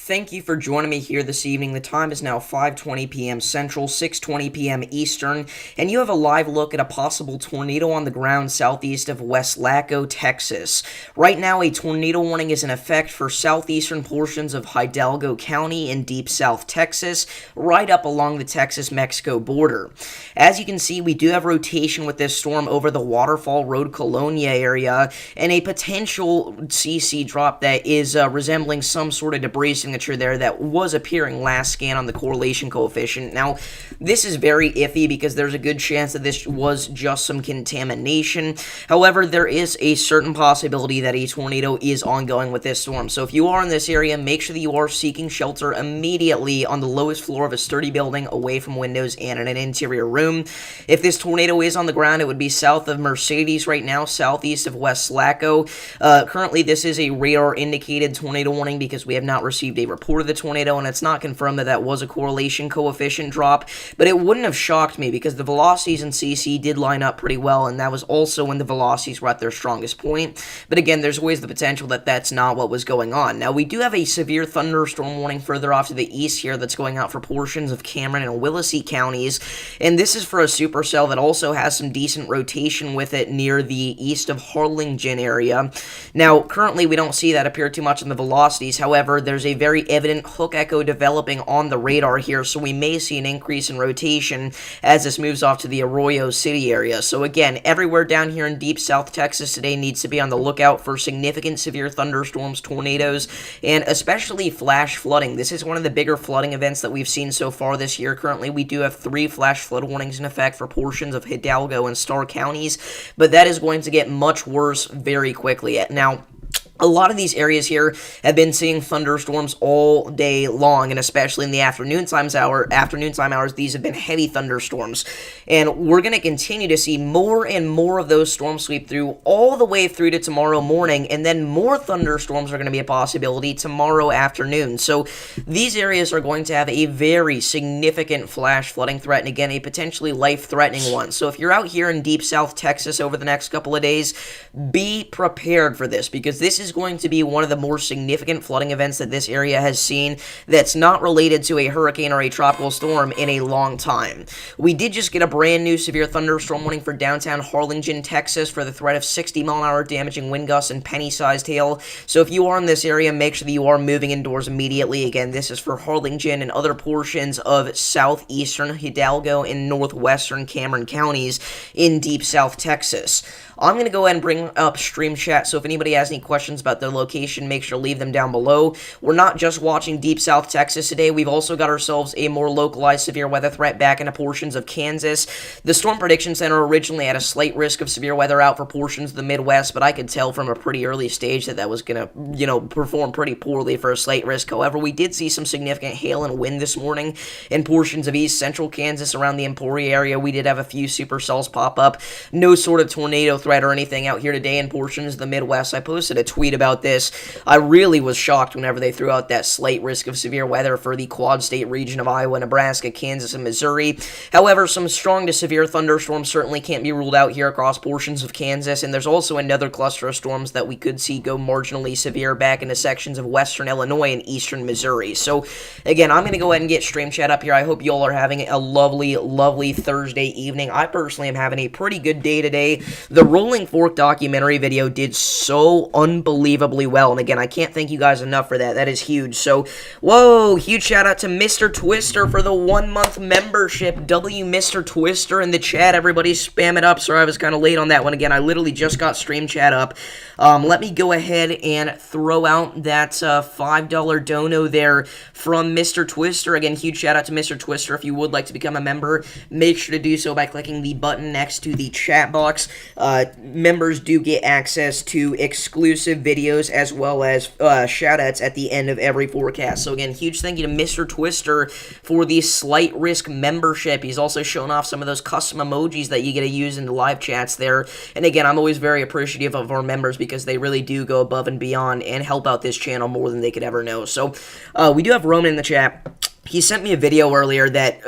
Thank you for joining me here this evening. The time is now 5:20 p.m. Central, 6:20 p.m. Eastern, and you have a live look at a possible tornado on the ground southeast of West Laco, Texas. Right now, a tornado warning is in effect for southeastern portions of Hidalgo County in deep South Texas, right up along the Texas-Mexico border. As you can see, we do have rotation with this storm over the Waterfall Road Colonia area, and a potential CC drop that is resembling some sort of debris signature there that was appearing last scan on the correlation coefficient. Now, this is very iffy because there's a good chance that this was just some contamination. However, there is a certain possibility that a tornado is ongoing with this storm. So if you are in this area, make sure that you are seeking shelter immediately on the lowest floor of a sturdy building away from windows and in an interior room. If this tornado is on the ground, it would be south of Mercedes right now, southeast of West Laco. Currently, this is a radar indicated tornado warning because we have not received a report of the tornado, and it's not confirmed that that was a correlation coefficient drop, but it wouldn't have shocked me because the velocities in CC did line up pretty well, and that was also when the velocities were at their strongest point. But again, there's always the potential that that's not what was going on. Now, we do have a severe thunderstorm warning further off to the east here that's going out for portions of Cameron and Willacy counties, and this is for a supercell that also has some decent rotation with it near the east of Harlingen area. Now, currently, we don't see that appear too much in the velocities. However, there's a very evident hook echo developing on the radar here, so we may see an increase in rotation as this moves off to the Arroyo City area. So again, everywhere down here in deep South Texas today needs to be on the lookout for significant severe thunderstorms, tornadoes, and especially flash flooding. This is one of the bigger flooding events that we've seen so far this year. Currently, we do have 3 flash flood warnings in effect for portions of Hidalgo and Starr counties, but that is going to get much worse very quickly. Now, a lot of these areas here have been seeing thunderstorms all day long, and especially in the afternoon time hours, these have been heavy thunderstorms. And we're going to continue to see more and more of those storms sweep through all the way through to tomorrow morning, and then more thunderstorms are going to be a possibility tomorrow afternoon. So these areas are going to have a very significant flash flooding threat, and again, a potentially life-threatening one. So if you're out here in deep South Texas over the next couple of days, be prepared for this, because this is going to be one of the more significant flooding events that this area has seen that's not related to a hurricane or a tropical storm in a long time. We did just get a brand new severe thunderstorm warning for downtown Harlingen, Texas for the threat of 60-mile-an-hour damaging wind gusts and penny-sized hail. So if you are in this area, make sure that you are moving indoors immediately. Again, this is for Harlingen and other portions of southeastern Hidalgo and northwestern Cameron counties in deep South Texas. I'm going to go ahead and bring up stream chat, so if anybody has any questions about their location, make sure to leave them down below. We're not just watching deep South Texas today, we've also got ourselves a more localized severe weather threat back into portions of Kansas. The Storm Prediction Center originally had a slight risk of severe weather out for portions of the Midwest, but I could tell from a pretty early stage that that was going to, perform pretty poorly for a slight risk. However, we did see some significant hail and wind this morning in portions of east central Kansas around the Emporia area. We did have a few supercells pop up. No sort of tornado threat or anything out here today in portions of the Midwest. I posted a tweet about this. I really was shocked whenever they threw out that slight risk of severe weather for the quad state region of Iowa, Nebraska, Kansas, and Missouri. However, some strong to severe thunderstorms certainly can't be ruled out here across portions of Kansas, and there's also another cluster of storms that we could see go marginally severe back into sections of western Illinois and eastern Missouri. So again, I'm going to go ahead and get stream chat up here. I hope you all are having a lovely, lovely Thursday evening. I personally am having a pretty good day today. The Rolling Fork documentary video did so unbelievably well, and again, I can't thank you guys enough for that. That is huge. So, whoa, huge shout out to Mr. Twister for the 1-month membership. Mr. Twister in the chat. Everybody spam it up. Sorry, I was kind of late on that one. Again, I literally just got stream chat up. Let me go ahead and throw out that $5 dono there from Mr. Twister. Again, huge shout out to Mr. Twister. If you would like to become a member, make sure to do so by clicking the button next to the chat box. Members do get access to exclusive videos as well as shoutouts at the end of every forecast. So again, huge thank you to Mr. Twister for the slight risk membership. He's also shown off some of those custom emojis that you get to use in the live chats there. And again, I'm always very appreciative of our members because they really do go above and beyond and help out this channel more than they could ever know. So we do have Roman in the chat. he sent me a video earlier that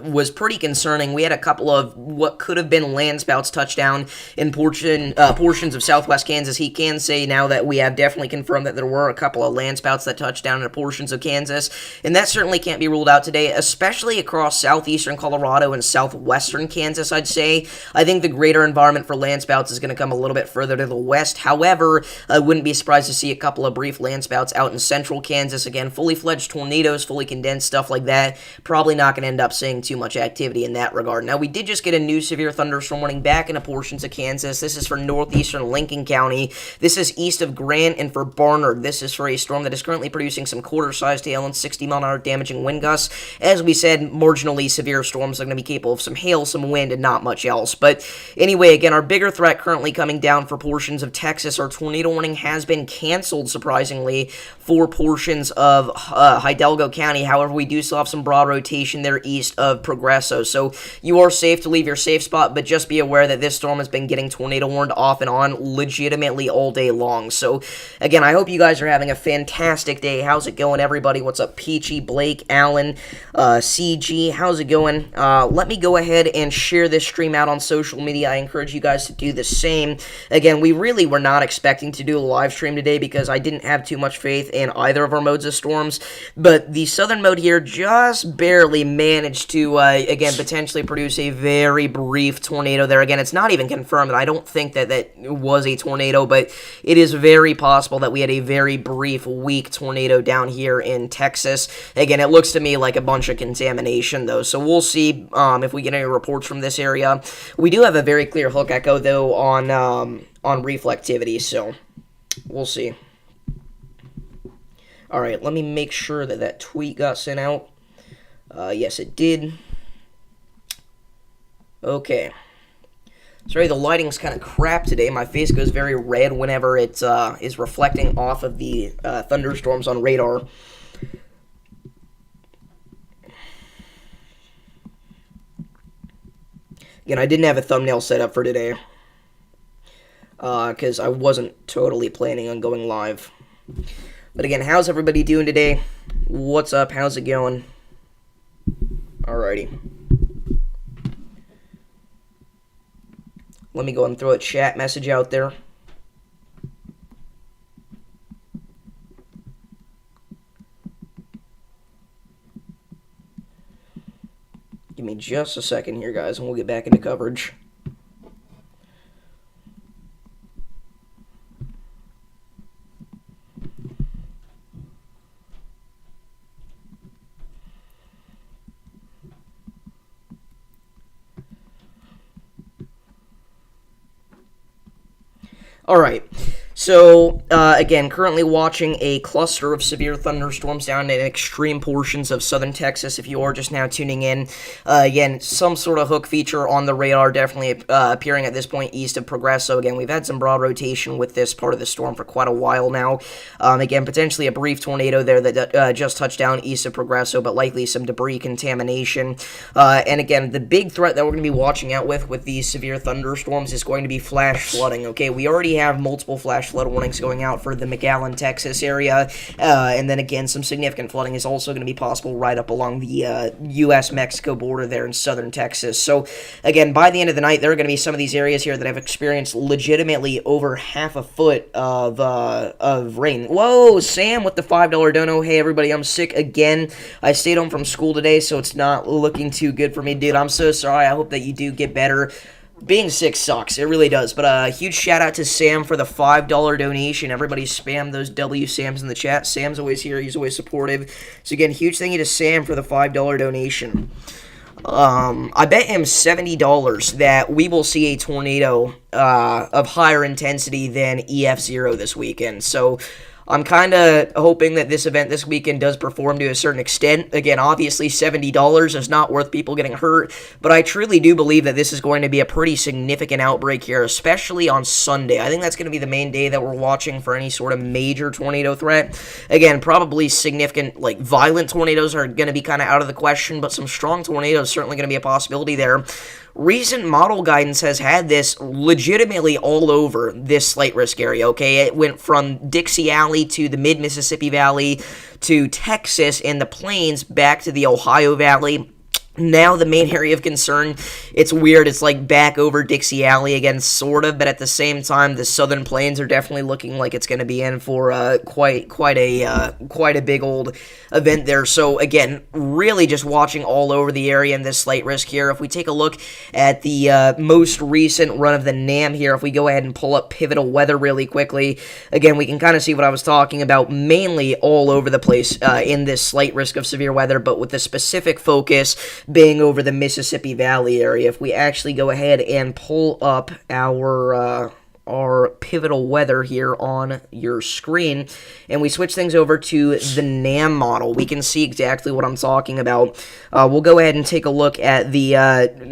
was pretty concerning. We had a couple of what could have been landspouts touchdown in portions of southwest Kansas. He can say now that we have definitely confirmed that there were a couple of landspouts that touched down in portions of Kansas, and that certainly can't be ruled out today, especially across southeastern Colorado and southwestern Kansas, I'd say. I think the greater environment for landspouts is going to come a little bit further to the west. However, I wouldn't be surprised to see a couple of brief landspouts out in central Kansas. Again, fully fledged tornadoes, fully condensed stuff like that. Probably not going to end up seeing too much activity in that regard. Now, we did just get a new severe thunderstorm warning back into portions of Kansas. This is for northeastern Lincoln County. This is east of Grant and for Barnard. This is for a storm that is currently producing some quarter-sized hail and 60-mile-an-hour damaging wind gusts. As we said, marginally severe storms are going to be capable of some hail, some wind, and not much else. But anyway, again, our bigger threat currently coming down for portions of Texas. Our tornado warning has been canceled, surprisingly, for portions of Hidalgo County. However, we do still have some broad rotation there east of Progresso, so you are safe to leave your safe spot, but just be aware that this storm has been getting tornado warned off and on legitimately all day long. So again, I hope you guys are having a fantastic day. How's it going, everybody? What's up, Peachy, Blake, Allen, CG? How's it going? Let me go ahead and share this stream out on social media. I encourage you guys to do the same. Again, we really were not expecting to do a live stream today because I didn't have too much faith in either of our modes of storms, but the southern mode here just barely managed to, again, potentially produce a very brief tornado there. Again, it's not even confirmed, and I don't think that that was a tornado, but it is very possible that we had a very brief, weak tornado down here in Texas. Again, it looks to me like a bunch of contamination, though, so we'll see if we get any reports from this area. We do have a very clear hook echo, though, on reflectivity, so we'll see. Alright, let me make sure that that tweet got sent out. Yes, it did. Okay. Sorry, the lighting's kind of crap today. My face goes very red whenever it is reflecting off of the thunderstorms on radar. Again, I didn't have a thumbnail set up for today, because I wasn't totally planning on going live. But again, how's everybody doing today? What's up? How's it going? Alrighty. Let me go and throw a chat message out there. Give me just a second here, guys, and we'll get back into coverage. Alright, so, again, currently watching a cluster of severe thunderstorms down in extreme portions of southern Texas. If you are just now tuning in, again, some sort of hook feature on the radar definitely appearing at this point east of Progresso. Again, we've had some broad rotation with this part of the storm for quite a while now. Again, potentially a brief tornado there that just touched down east of Progresso, but likely some debris contamination. And again, the big threat that we're going to be watching out with these severe thunderstorms is going to be flash flooding, okay? We already have multiple flash flood warnings going out for the McAllen, Texas area, and then again, some significant flooding is also going to be possible right up along the U.S.-Mexico border there in southern Texas. So, again, by the end of the night, there are going to be some of these areas here that have experienced legitimately over half a foot of rain. Whoa, Sam with the $5 dono. Hey, everybody, I'm sick again. I stayed home from school today, so it's not looking too good for me, dude. I'm so sorry. I hope that you do get better. Being sick sucks, it really does, but a huge shout out to Sam for the $5 donation. Everybody spam those W-Sams in the chat. Sam's always here, he's always supportive. So again, huge thank you to Sam for the $5 donation. I bet him $70 that we will see a tornado of higher intensity than EF0 this weekend, so I'm kind of hoping that this event this weekend does perform to a certain extent. Again, obviously $70 is not worth people getting hurt, but I truly do believe that this is going to be a pretty significant outbreak here, especially on Sunday. I think that's going to be the main day that we're watching for any sort of major tornado threat. Again, probably significant, like, violent tornadoes are going to be kind of out of the question, but some strong tornadoes certainly going to be a possibility there. recent model guidance has had this legitimately all over this slight risk area, okay? It went from Dixie Alley to the mid-Mississippi Valley to Texas and the plains back to the Ohio Valley. Now the main area of concern, it's weird, it's like back over Dixie Alley again, sort of, but at the same time, the Southern Plains are definitely looking like it's going to be in for quite a big old event there. So again, really just watching all over the area in this slight risk here. If we take a look at the most recent run of the NAM here, if we go ahead and pull up pivotal weather really quickly, again, we can kind of see what I was talking about, mainly all over the place in this slight risk of severe weather, but with the specific focus being over the Mississippi Valley area. If we actually go ahead and pull up our pivotal weather here on your screen, and we switch things over to the NAM model, we can see exactly what I'm talking about. We'll go ahead and take a look at the,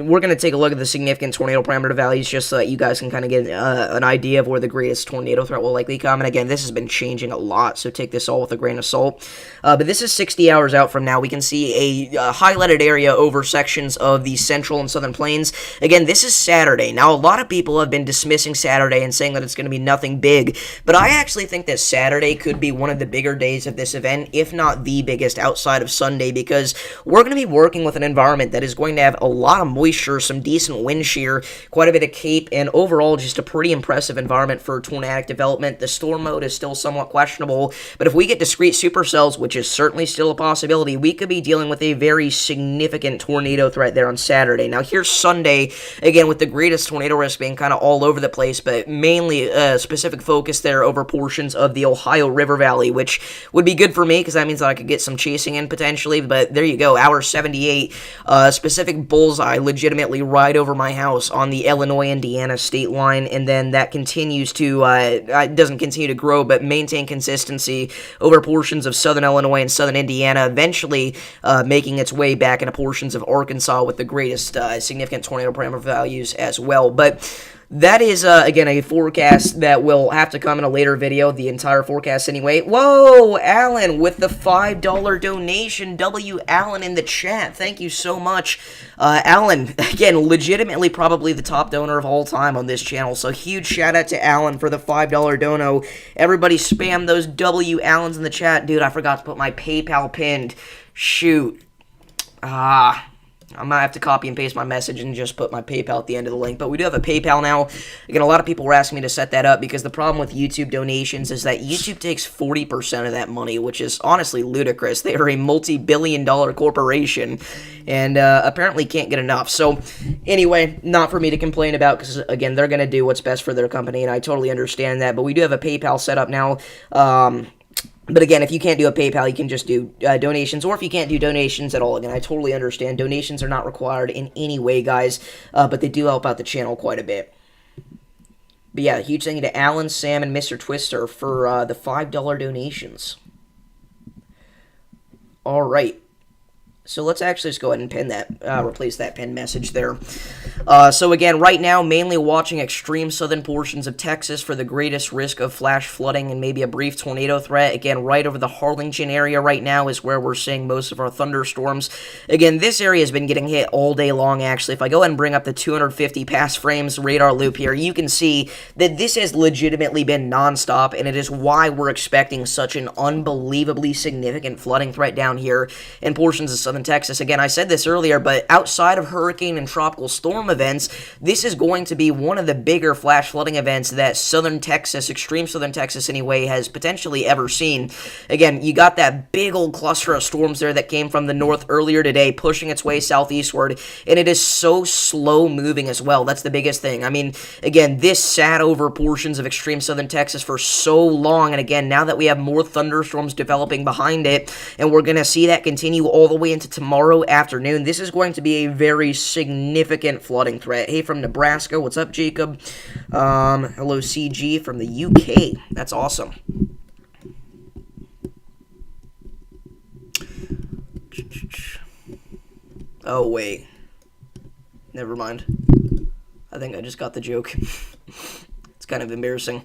we're going to take a look at the significant tornado parameter values just so that you guys can kind of get an idea of where the greatest tornado threat will likely come. And again, this has been changing a lot, so take this all with a grain of salt. But this is 60 hours out from now. We can see a highlighted area over sections of the central and southern plains. Again, this is Saturday. Now, a lot of people have been dismissing Saturday and saying that it's going to be nothing big, but I actually think that Saturday could be one of the bigger days of this event, if not the biggest outside of Sunday, because we're going to be working with an environment that is going to have a lot of moisture, some decent wind shear, quite a bit of cape, and overall just a pretty impressive environment for tornadic development. The storm mode is still somewhat questionable, but if we get discrete supercells, which is certainly still a possibility, we could be dealing with a very significant tornado threat there on Saturday. Now here's Sunday, again with the greatest tornado risk being kind of all over the place, but mainly specific focus there over portions of the Ohio River Valley, which would be good for me because that means that I could get some chasing in potentially. But there you go, hour 78, specific bullseye legitimately right over my house on the Illinois-Indiana state line, and then that continues to, doesn't continue to grow, but maintain consistency over portions of southern Illinois and southern Indiana, eventually making its way back into portions of Arkansas with the greatest significant tornado parameter values as well. But that is, again, a forecast that will have to come in a later video, the entire forecast anyway. Whoa, Alan, with the $5 donation. W. Allen in the chat. Thank you so much. Alan, again, legitimately probably the top donor of all time on this channel, so huge shout out to Alan for the $5 dono. Everybody spam those W. Allens in the chat. Dude, I forgot to put my PayPal pinned. Shoot. I might have to copy and paste my message and just put my PayPal at the end of the link. But we do have a PayPal now. Again, a lot of people were asking me to set that up because the problem with YouTube donations is that YouTube takes 40% of that money, which is honestly ludicrous. They are a multi-billion-dollar corporation and apparently can't get enough. So anyway, not for me to complain about because, again, they're going to do what's best for their company, and I totally understand that. But we do have a PayPal set up now. But again, if you can't do a PayPal, you can just do donations, or if you can't do donations at all, again, I totally understand. Donations are not required in any way, guys, but they do help out the channel quite a bit. But yeah, huge thank you to Alan, Sam, and Mr. Twister for the $5 donations. All right. So let's actually just go ahead and pin that, replace that pinned message there. So again, right now, mainly watching extreme southern portions of Texas for the greatest risk of flash flooding and maybe a brief tornado threat. Again, right over the Harlingen area right now is where we're seeing most of our thunderstorms. Again, this area has been getting hit all day long, actually. If I go ahead and bring up the 250 pass frames radar loop here, you can see that this has legitimately been nonstop, and it is why we're expecting such an unbelievably significant flooding threat down here in portions of southern Texas. Again, I said this earlier, but outside of hurricane and tropical storm events, this is going to be one of the bigger flash flooding events that southern Texas, extreme southern Texas anyway, has potentially ever seen. Again, you got that big old cluster of storms there that came from the north earlier today, pushing its way southeastward, and it is so slow moving as well. That's the biggest thing. I mean, again, this sat over portions of extreme southern Texas for so long, and again, now that we have more thunderstorms developing behind it, and we're going to see that continue all the way into tomorrow afternoon, this is going to be a very significant flooding threat. Hey, from Nebraska, what's up, Jacob? Hello, CG from the UK. That's awesome. Oh, wait. Never mind. I think I just got the joke. It's kind of embarrassing.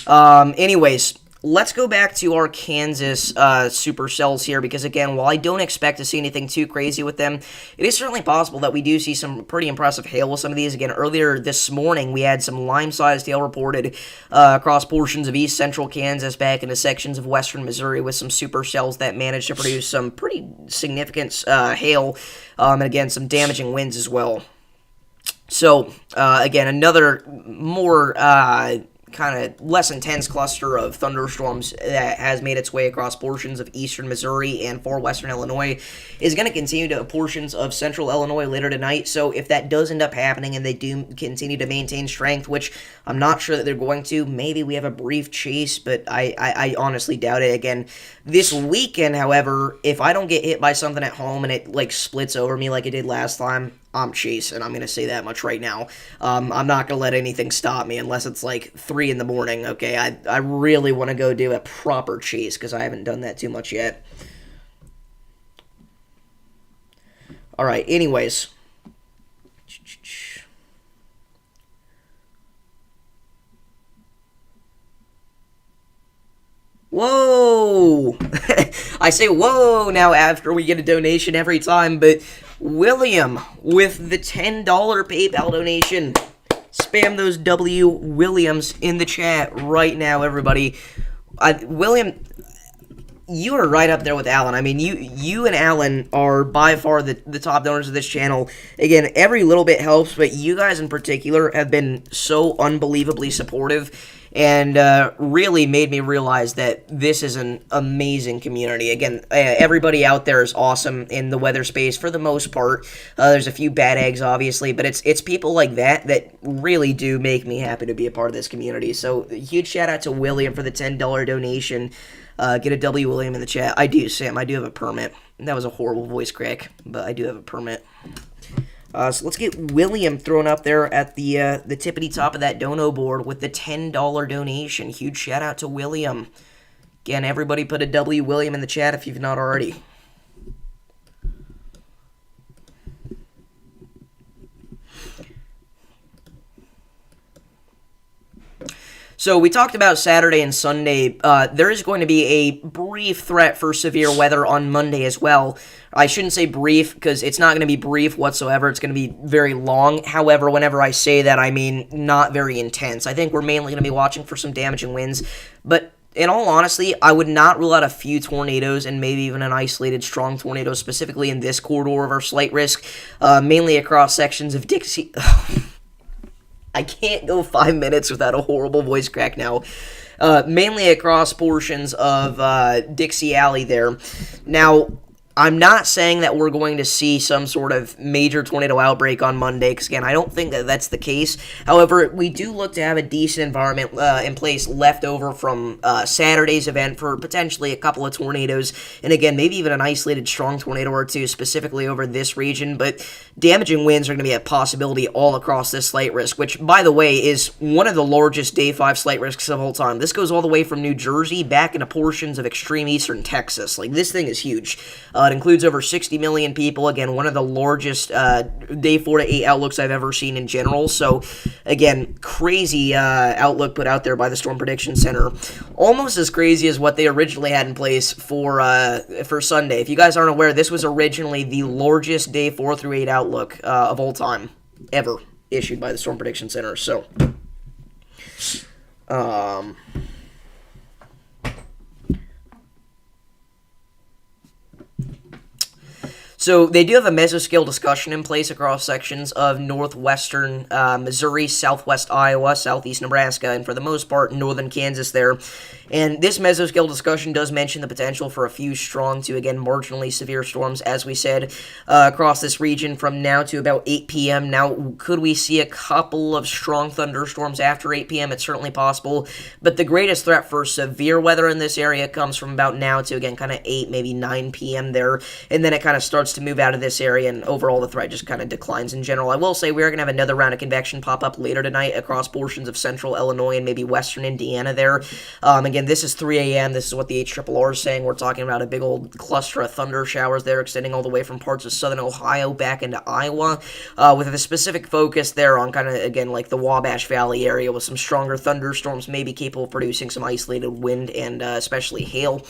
Anyways, let's go back to our Kansas supercells here, because again, while I don't expect to see anything too crazy with them, it is certainly possible that we do see some pretty impressive hail with some of these. Again, earlier this morning, we had some lime-sized hail reported across portions of east central Kansas back into sections of western Missouri with some supercells that managed to produce some pretty significant hail, and again, some damaging winds as well. So, again, another more kind of less intense cluster of thunderstorms that has made its way across portions of eastern Missouri and far western Illinois is going to continue to portions of central Illinois later tonight. So if that does end up happening and they do continue to maintain strength, which I'm not sure that they're going to, maybe we have a brief chase, but I honestly doubt it. Again, this weekend, however, if I don't get hit by something at home and it like splits over me like it did last time, I'm chasing. I'm going to say that much right now. I'm not going to let anything stop me unless it's like 3 in the morning, okay? I really want to go do a proper chase because I haven't done that too much yet. All right, anyways. Whoa! I say whoa now after we get a donation every time, but William with the $10 PayPal donation. Spam those W Williams in the chat right now, everybody. William, you are right up there with Alan. I mean, you and Alan are by far the top donors of this channel. Again, every little bit helps, but you guys in particular have been so unbelievably supportive and really made me realize that this is an amazing community. Again, everybody out there is awesome in the weather space for the most part. There's a few bad eggs, obviously, but it's people like that really do make me happy to be a part of this community. So, huge shout out to William for the $10 donation. Get a W William in the chat. I do, Sam. I do have a permit. That was a horrible voice crack, but I do have a permit. So let's get William thrown up there at the tippity top of that dono board with the $10 donation. Huge shout out to William. Again, everybody put a W William in the chat if you've not already. So we talked about Saturday and Sunday. There is going to be a brief threat for severe weather on Monday as well. I shouldn't say brief because it's not going to be brief whatsoever. It's going to be very long. However, whenever I say that, I mean not very intense. I think we're mainly going to be watching for some damaging winds. But in all honesty, I would not rule out a few tornadoes and maybe even an isolated strong tornado, specifically in this corridor of our slight risk, mainly across sections of Dixie. I can't go 5 minutes without a horrible voice crack now. Mainly across portions of Dixie Alley there. Now, I'm not saying that we're going to see some sort of major tornado outbreak on Monday, because again, I don't think that that's the case. However, we do look to have a decent environment in place left over from Saturday's event for potentially a couple of tornadoes, and again, maybe even an isolated strong tornado or two specifically over this region, but damaging winds are going to be a possibility all across this slight risk, which, by the way, is one of the largest Day 5 slight risks of all time. This goes all the way from New Jersey back into portions of extreme eastern Texas. Like, this thing is huge. It includes over 60 million people. Again, one of the largest day 4 to 8 outlooks I've ever seen in general. So, again, crazy outlook put out there by the Storm Prediction Center. Almost as crazy as what they originally had in place for Sunday. If you guys aren't aware, this was originally the largest day 4 through 8 outlook of all time ever issued by the Storm Prediction Center. So, So they do have a mesoscale discussion in place across sections of northwestern Missouri, southwest Iowa, southeast Nebraska, and for the most part, northern Kansas there. And this mesoscale discussion does mention the potential for a few strong to, again, marginally severe storms, as we said, across this region from now to about 8 p.m. Now, could we see a couple of strong thunderstorms after 8 p.m.? It's certainly possible. But the greatest threat for severe weather in this area comes from about now to, again, kind of 8, maybe 9 p.m. there. And then it kind of starts to move out of this area, and overall the threat just kind of declines in general. I will say we are going to have another round of convection pop up later tonight across portions of central Illinois and maybe western Indiana there. Again, this is 3 a.m. This is what the HRRR is saying. We're talking about a big old cluster of thunder showers there extending all the way from parts of southern Ohio back into Iowa, with a specific focus there on kind of, again, like the Wabash Valley area with some stronger thunderstorms maybe capable of producing some isolated wind and especially hail.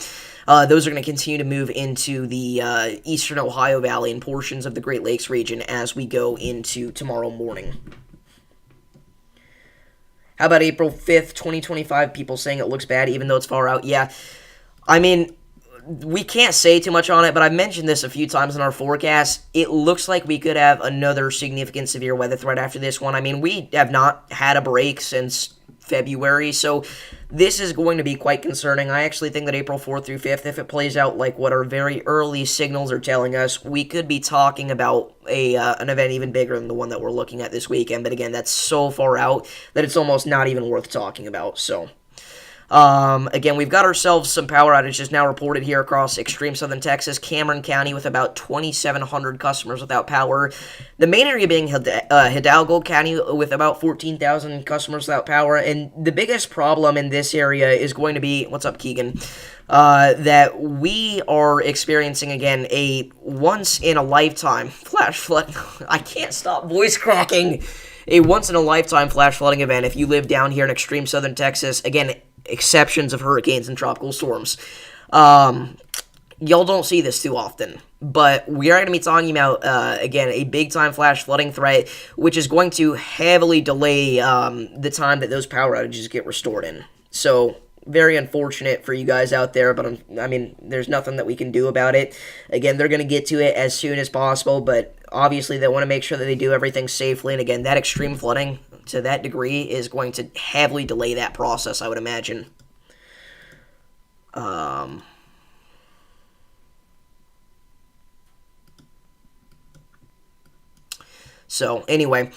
Those are going to continue to move into the eastern Ohio Valley and portions of the Great Lakes region as we go into tomorrow morning. How about April 5th, 2025? People saying it looks bad even though it's far out. Yeah, I mean, we can't say too much on it, but I've mentioned this a few times in our forecast. It looks like we could have another significant severe weather threat after this one. I mean, we have not had a break since February, so this is going to be quite concerning. I actually think that April 4th through 5th, if it plays out like what our very early signals are telling us, we could be talking about an event even bigger than the one that we're looking at this weekend. But again, that's so far out that it's almost not even worth talking about. So again, we've got ourselves some power outages now reported here across extreme southern Texas, Cameron County, with about 2,700 customers without power. The main area being Hidalgo County with about 14,000 customers without power. And the biggest problem in this area is going to be, what's up, Keegan? That we are experiencing, again, a once-in-a-lifetime flash flood. I can't stop voice cracking. A once-in-a-lifetime flash flooding event if you live down here in extreme southern Texas. Again, exceptions of hurricanes and tropical storms. Y'all don't see this too often, but we are going to be talking about, again, a big-time flash flooding threat, which is going to heavily delay the time that those power outages get restored in. So, very unfortunate for you guys out there, but I mean, there's nothing that we can do about it. Again, they're going to get to it as soon as possible, but obviously they want to make sure that they do everything safely, and again, that extreme flooding to that degree is going to heavily delay that process, I would imagine. So, anyway,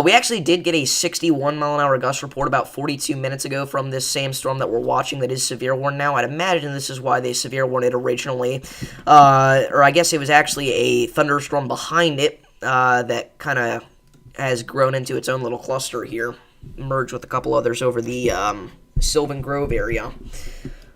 we actually did get a 61-mile-an-hour gust report about 42 minutes ago from this same storm that we're watching that is severe warned now. I'd imagine this is why they severe warned it originally. Or I guess it was actually a thunderstorm behind it that kind of has grown into its own little cluster here, merged with a couple others over the Sylvan Grove area.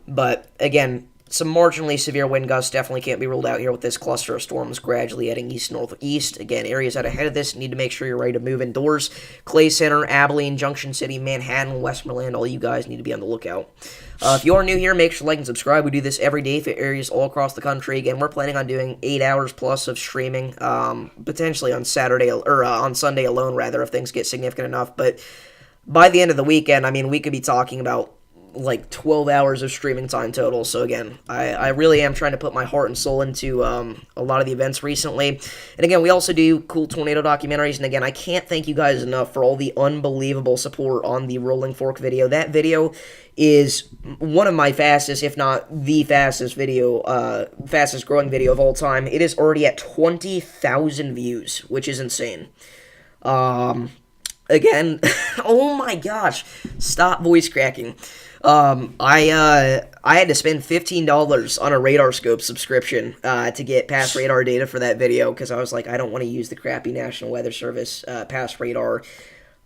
But, again, some marginally severe wind gusts definitely can't be ruled out here with this cluster of storms gradually heading east-northeast. Again, areas out ahead of this need to make sure you're ready to move indoors. Clay Center, Abilene, Junction City, Manhattan, Westmoreland, all you guys need to be on the lookout. If you are new here, make sure to like and subscribe. We do this every day for areas all across the country. Again, we're planning on doing 8 hours plus of streaming, potentially on Saturday, or on Sunday alone, rather, if things get significant enough. But by the end of the weekend, I mean, we could be talking about like 12 hours of streaming time total. So again, I really am trying to put my heart and soul into a lot of the events recently. And again, we also do cool tornado documentaries. And again, I can't thank you guys enough for all the unbelievable support on the Rolling Fork video. That video is one of my fastest, if not the fastest video, fastest growing video of all time. It is already at 20,000 views, which is insane. Again, oh my gosh, stop voice cracking. I had to spend $15 on a radar scope subscription to get past radar data for that video because I was like, I don't want to use the crappy National Weather Service past radar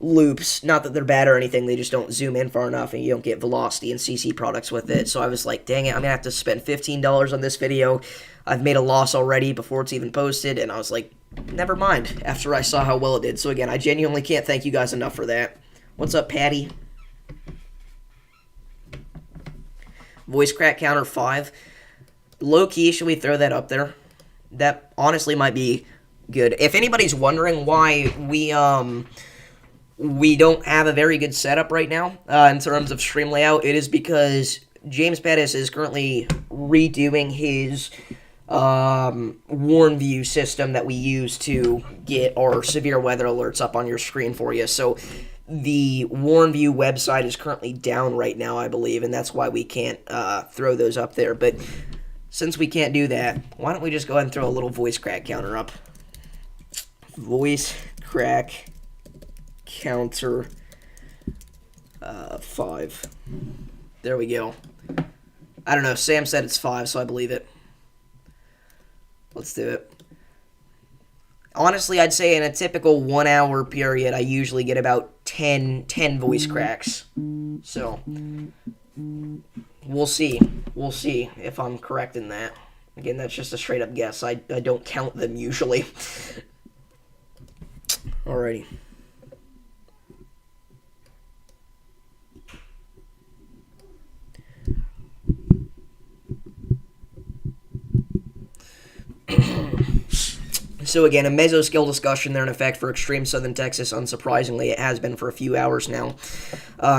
loops. Not that they're bad or anything, they just don't zoom in far enough and you don't get velocity and CC products with it. So I was like, dang it, I'm going to have to spend $15 on this video. I've made a loss already before it's even posted, and I was like, never mind, after I saw how well it did. So again, I genuinely can't thank you guys enough for that. What's up, Patty? Voice crack counter 5. Low key, should we throw that up there? That honestly might be good. If anybody's wondering why we don't have a very good setup right now in terms of stream layout, it is because James Pettis is currently redoing his warn view system that we use to get our severe weather alerts up on your screen for you. So the Warn View website is currently down right now, I believe, and that's why we can't throw those up there. But since we can't do that, why don't we just go ahead and throw a little voice crack counter up? Voice crack counter 5. There we go. I don't know, Sam said it's 5, so I believe it. Let's do it. Honestly, I'd say in a typical 1 hour period, I usually get about 10 voice cracks. So, we'll see. We'll see if I'm correct in that. Again, that's just a straight up guess. I don't count them usually. Alrighty. So again, a mesoscale discussion there in effect for extreme southern Texas. Unsurprisingly, it has been for a few hours now,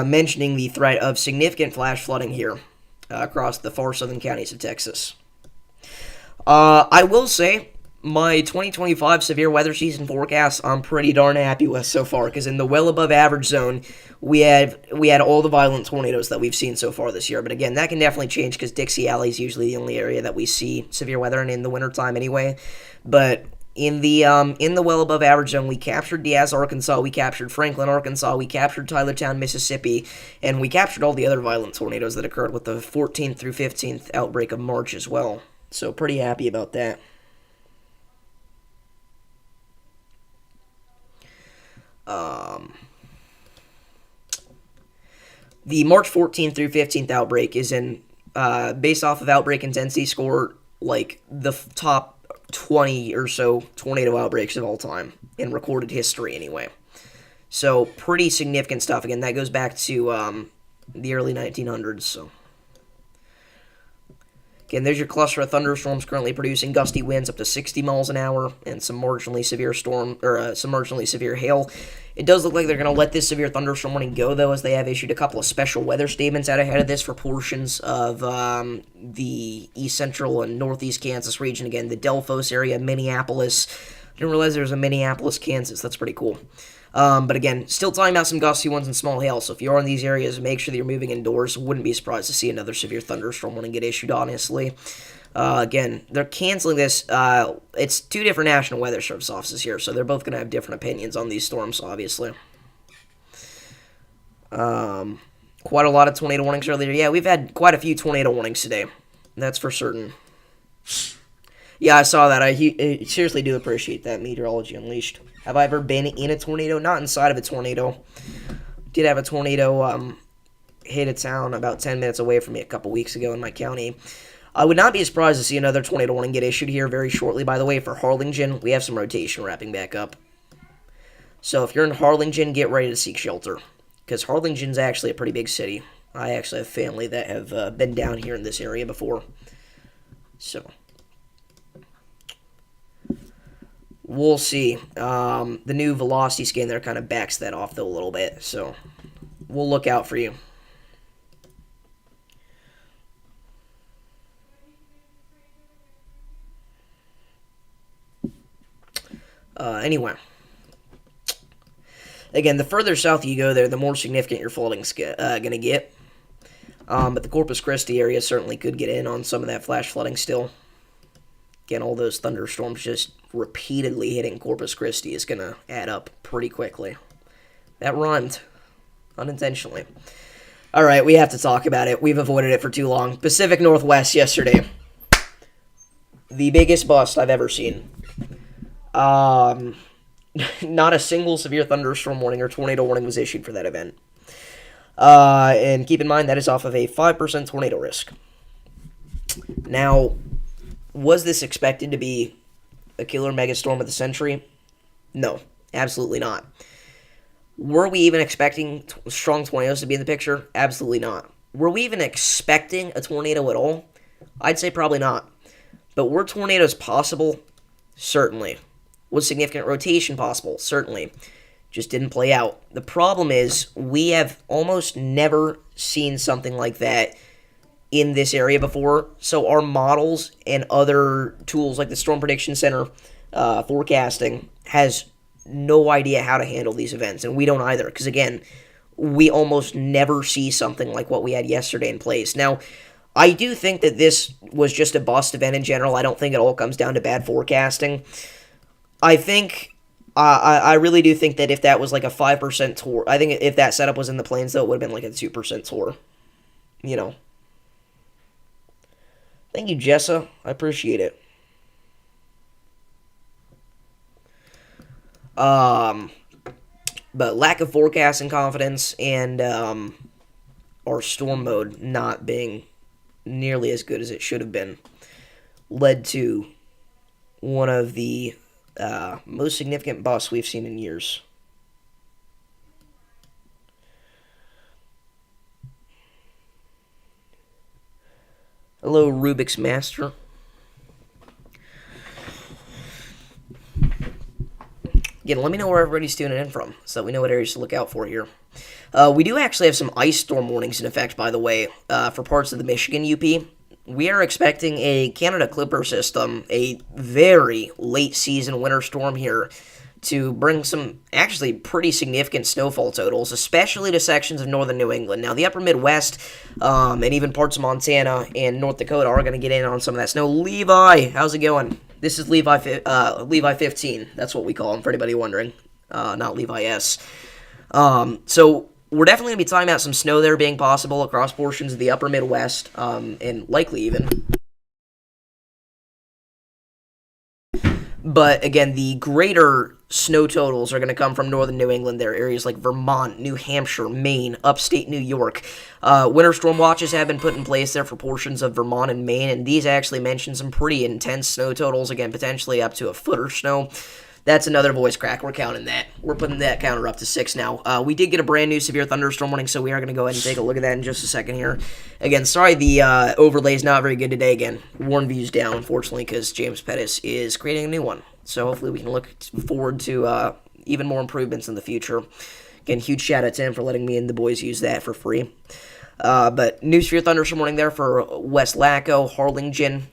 mentioning the threat of significant flash flooding here across the far southern counties of Texas. I will say my 2025 severe weather season forecast I'm pretty darn happy with so far, because in the well above average zone we had all the violent tornadoes that we've seen so far this year. But again, that can definitely change because Dixie Alley is usually the only area that we see severe weather in the wintertime anyway. But in the well above average zone, we captured Diaz, Arkansas, we captured Franklin, Arkansas, we captured Tylertown, Mississippi, and we captured all the other violent tornadoes that occurred with the 14th through 15th outbreak of March as well. So pretty happy about that. The March 14th through 15th outbreak is in, based off of outbreak intensity score, like the top 20 or so tornado outbreaks of all time in recorded history anyway. So pretty significant stuff. Again, that goes back to the early 1900s. So again, there's your cluster of thunderstorms currently producing gusty winds up to 60 miles an hour and some marginally severe some marginally severe hail. It does look like they're going to let this severe thunderstorm warning go, though, as they have issued a couple of special weather statements out ahead of this for portions of the east central and northeast Kansas region. Again, the Delphos area, Minneapolis. I didn't realize there was a Minneapolis, Kansas. That's pretty cool. But again, still talking about some gusty ones and small hail, so if you're in these areas, make sure that you're moving indoors. Wouldn't be surprised to see another severe thunderstorm warning get issued, honestly. Again, they're canceling this. It's two different National Weather Service offices here, so they're both going to have different opinions on these storms, obviously. Quite a lot of tornado warnings earlier. Yeah, we've had quite a few tornado warnings today. That's for certain. Yeah, I saw that. I seriously do appreciate that, Meteorology Unleashed. Have I ever been in a tornado? Not inside of a tornado. Did have a tornado hit a town about 10 minutes away from me a couple weeks ago in my county. I would not be surprised to see another tornado warning get issued here very shortly. By the way, for Harlingen, we have some rotation wrapping back up. So if you're in Harlingen, get ready to seek shelter, because Harlingen's actually a pretty big city. I actually have family that have been down here in this area before. So we'll see. The new velocity scan there kind of backs that off, though, a little bit. So we'll look out for you. Anyway. Again, the further south you go there, the more significant your flooding's going to get. But the Corpus Christi area certainly could get in on some of that flash flooding still. Again, all those thunderstorms just repeatedly hitting Corpus Christi is going to add up pretty quickly. That rhymed. Unintentionally. Alright, we have to talk about it. We've avoided it for too long. Pacific Northwest yesterday. The biggest bust I've ever seen. Not a single severe thunderstorm warning or tornado warning was issued for that event. And keep in mind, that is off of a 5% tornado risk. Now, was this expected to be a killer megastorm of the century? No, absolutely not. Were we even expecting strong tornadoes to be in the picture? Absolutely not. Were we even expecting a tornado at all? I'd say probably not. But were tornadoes possible? Certainly. Was significant rotation possible? Certainly. Just didn't play out. The problem is, we have almost never seen something like that in this area before, so our models and other tools like the Storm Prediction Center forecasting has no idea how to handle these events, and we don't either, because again, we almost never see something like what we had yesterday in place. Now, I do think that this was just a bust event in general. I don't think it all comes down to bad forecasting. I think, I really do think that if that was like a 5% tour, I think if that setup was in the plains, though, it would have been like a 2% tour. You know. Thank you, Jessa. I appreciate it. Um, but lack of forecasting confidence and our storm mode not being nearly as good as it should have been led to one of the most significant busts we've seen in years. Hello, Rubik's Master. Again, let me know where everybody's tuning in from so that we know what areas to look out for here. We do actually have some ice storm warnings in effect, by the way, for parts of the Michigan UP. We are expecting a Canada Clipper system, a very late season winter storm here, to bring some actually pretty significant snowfall totals, especially to sections of northern New England. Now, the upper Midwest and even parts of Montana and North Dakota are going to get in on some of that snow. Levi, how's it going? This is Levi 15. That's what we call him, for anybody wondering. Not Levi S. So we're definitely going to be talking about some snow there being possible across portions of the upper Midwest, and likely even. But again, the greater snow totals are going to come from northern New England. There are areas like Vermont, New Hampshire, Maine, upstate New York. Winter storm watches have been put in place there for portions of Vermont and Maine, and these actually mention some pretty intense snow totals, again, potentially up to a foot of snow. That's another voice crack. We're counting that. We're putting that counter up to 6 now. We did get a brand new severe thunderstorm warning, so we are going to go ahead and take a look at that in just a second here. Again, sorry the overlay is not very good today. Again, Warn View's down, unfortunately, because James Pettis is creating a new one. So hopefully we can look forward to even more improvements in the future. Again, huge shout out to him for letting me and the boys use that for free. But new severe thunderstorm warning there for West Laco, Harlingen.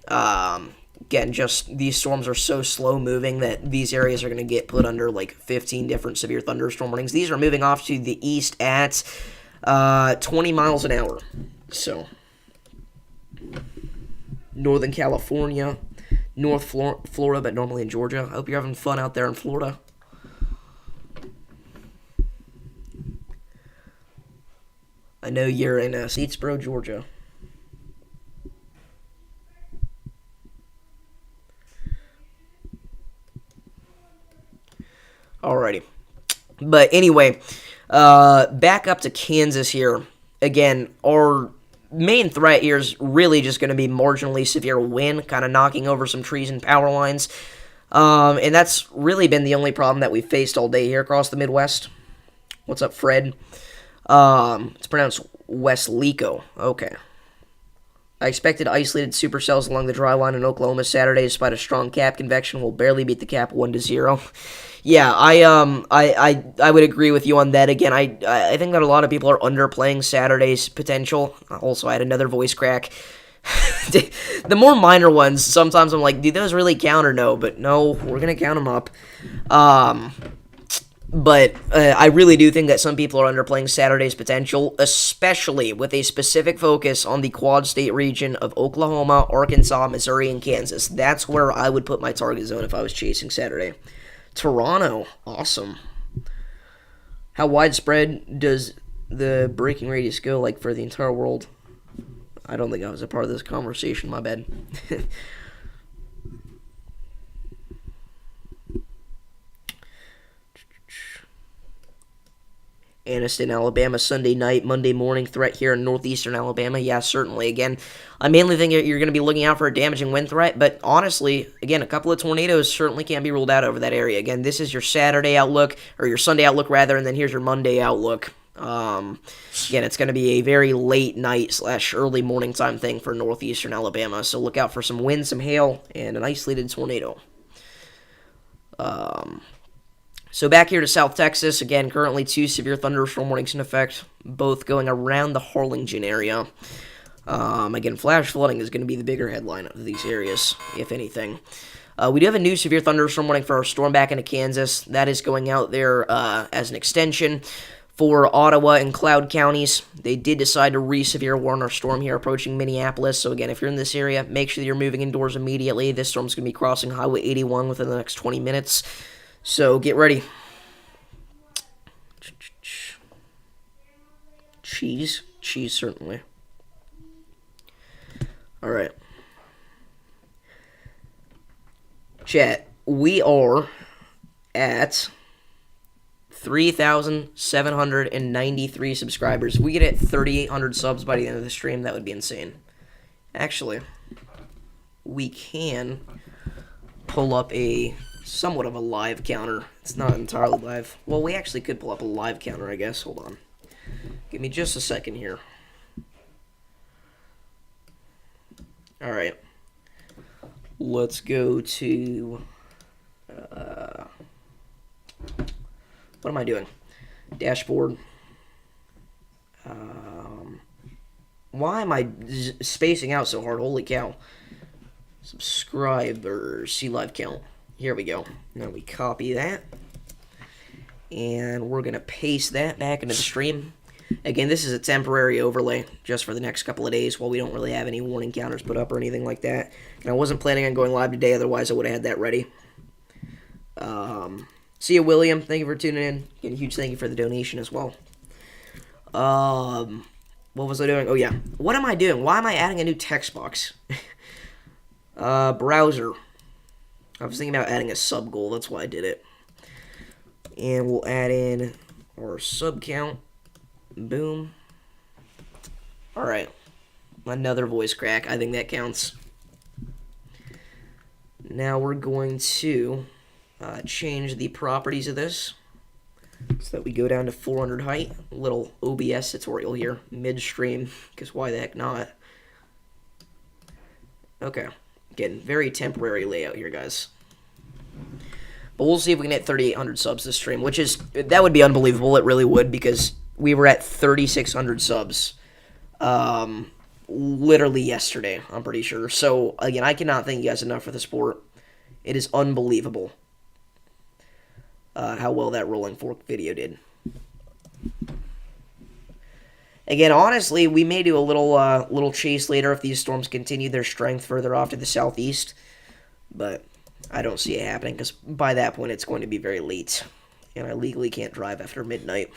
Again, just these storms are so slow moving that these areas are going to get put under like 15 different severe thunderstorm warnings. These are moving off to the east at 20 miles an hour. So, Northern California, North Florida, but normally in Georgia. I hope you're having fun out there in Florida. I know you're in Seatsboro, Georgia. Alrighty. But anyway, back up to Kansas here. Again, our main threat here is really just going to be marginally severe wind, kind of knocking over some trees and power lines. And that's really been the only problem that we've faced all day here across the Midwest. What's up, Fred? It's pronounced Westleco. Okay. I expected isolated supercells along the dry line in Oklahoma Saturday, despite a strong cap convection. Will barely beat the cap 1-0. Yeah, I would agree with you on that. Again, I think that a lot of people are underplaying Saturday's potential. Also, I had another voice crack. The more minor ones, sometimes I'm like, do those really count or no? But no, we're gonna count them up. But I really do think that some people are underplaying Saturday's potential, especially with a specific focus on the Quad State region of Oklahoma, Arkansas, Missouri, and Kansas. That's where I would put my target zone if I was chasing Saturday. Toronto, awesome. How widespread does the braking radius go, like, for the entire world? I don't think I was a part of this conversation, my bad. Anniston, Alabama, Sunday night, Monday morning threat here in northeastern Alabama. Yeah, certainly. Again, I mainly think you're going to be looking out for a damaging wind threat, but honestly, again, a couple of tornadoes certainly can't be ruled out over that area. Again, this is your Saturday outlook, or your Sunday outlook rather, and then here's your Monday outlook. Again, it's going to be a very late night / early morning time thing for northeastern Alabama, so look out for some wind, some hail, and an isolated tornado. So back here to South Texas, again, currently 2 severe thunderstorm warnings in effect, both going around the Harlingen area. Again, flash flooding is going to be the bigger headline of these areas, if anything. We do have a new severe thunderstorm warning for our storm back into Kansas. That is going out there as an extension for Ottawa and Cloud counties. They did decide to re-severe warn our storm here approaching Minneapolis. So again, if you're in this area, make sure that you're moving indoors immediately. This storm's going to be crossing Highway 81 within the next 20 minutes. So get ready. Cheese, certainly. All right. Chat, we are at 3,793 subscribers. We get at 3,800 subs by the end of the stream. That would be insane. Actually, we can pull up a somewhat of a live counter. It's not entirely live. Well, we actually could pull up a live counter, I guess. Hold on. Give me just a second here. Alright. Let's go to... what am I doing? Dashboard. Why am I spacing out so hard? Holy cow. Subscribers. See live count. Here we go. Now we copy that. And we're going to paste that back into the stream. Again, this is a temporary overlay just for the next couple of days while we don't really have any warning counters put up or anything like that. And I wasn't planning on going live today, otherwise I would have had that ready. See you, William. Thank you for tuning in. Again, a huge thank you for the donation as well. What was I doing? Oh, yeah. What am I doing? Why am I adding a new text box? Browser. I was thinking about adding a sub goal. That's why I did it. And we'll add in our sub count. Boom. Alright. Another voice crack. I think that counts. Now we're going to change the properties of this so that we go down to 400 height. A little OBS tutorial here. Midstream. Because why the heck not? Okay. Again, very temporary layout here, guys. But we'll see if we can hit 3,800 subs this stream, which is, that would be unbelievable. It really would, because we were at 3,600 subs literally yesterday, I'm pretty sure. So, again, I cannot thank you guys enough for the support. It is unbelievable how well that Rolling Fork video did. Again, honestly, we may do a little chase later if these storms continue their strength further off to the southeast. But I don't see it happening, because by that point it's going to be very late. And I legally can't drive after midnight.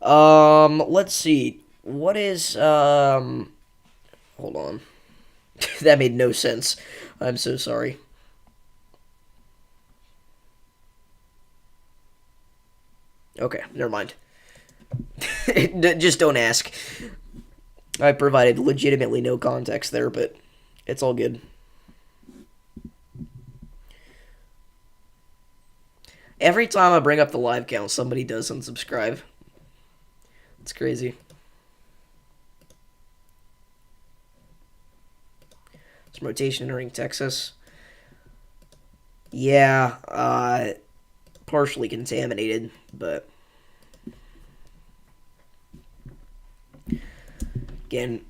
Let's see. What is, hold on. That made no sense. I'm so sorry. Okay, never mind. Just don't ask. I provided legitimately no context there, but it's all good. Every time I bring up the live count, somebody does unsubscribe. It's crazy. Some rotation entering Texas. Yeah, partially contaminated, but again,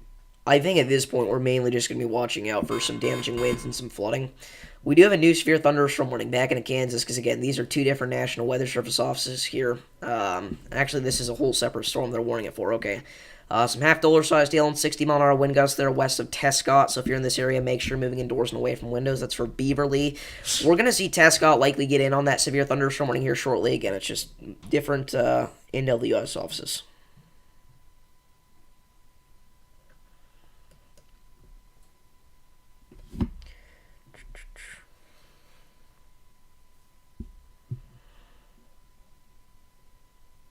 I think at this point we're mainly just going to be watching out for some damaging winds and some flooding. We do have a new severe thunderstorm warning back into Kansas, because again, these are two different National Weather Service offices here. Actually, this is a whole separate storm they're warning it for. Okay. Some half-dollar-sized hail and 60-mile-an-hour wind gusts there west of Tescott. So if you're in this area, make sure you're moving indoors and away from windows. That's for Beaverly. We're going to see Tescott likely get in on that severe thunderstorm warning here shortly. Again, it's just different NWS offices.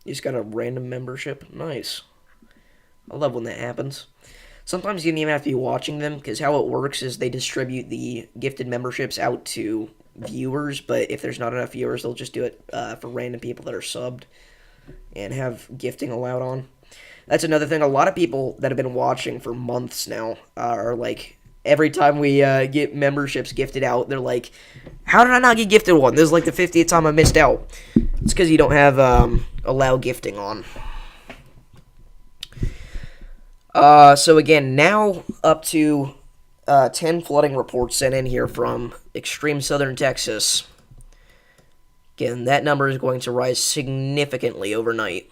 You just got a random membership. Nice. I love when that happens. Sometimes you don't even have to be watching them, because how it works is they distribute the gifted memberships out to viewers, but if there's not enough viewers, they'll just do it for random people that are subbed and have gifting allowed on. That's another thing. A lot of people that have been watching for months now are like, every time we get memberships gifted out, they're like, how did I not get gifted one? This is like the 50th time I missed out. It's because you don't have allow gifting on. So again, now up to 10 flooding reports sent in here from extreme southern Texas. Again, that number is going to rise significantly overnight.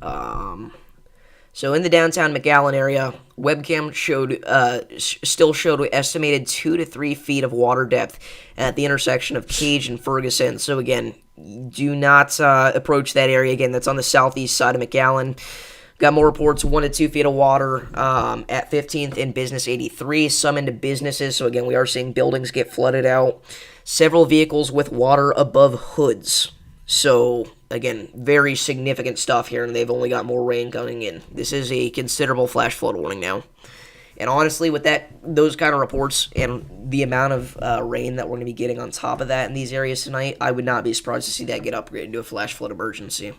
So in the downtown McAllen area, webcam still showed estimated 2 to 3 feet of water depth at the intersection of Cage and Ferguson. So again, do not approach that area. Again, that's on the southeast side of McAllen. Got more reports, 1 to 2 feet of water at 15th and Business 83, some into businesses. So again, we are seeing buildings get flooded out. Several vehicles with water above hoods. So again, very significant stuff here, and they've only got more rain coming in. This is a considerable flash flood warning now. And honestly, with those kind of reports and the amount of rain that we're going to be getting on top of that in these areas tonight, I would not be surprised to see that get upgraded to a flash flood emergency.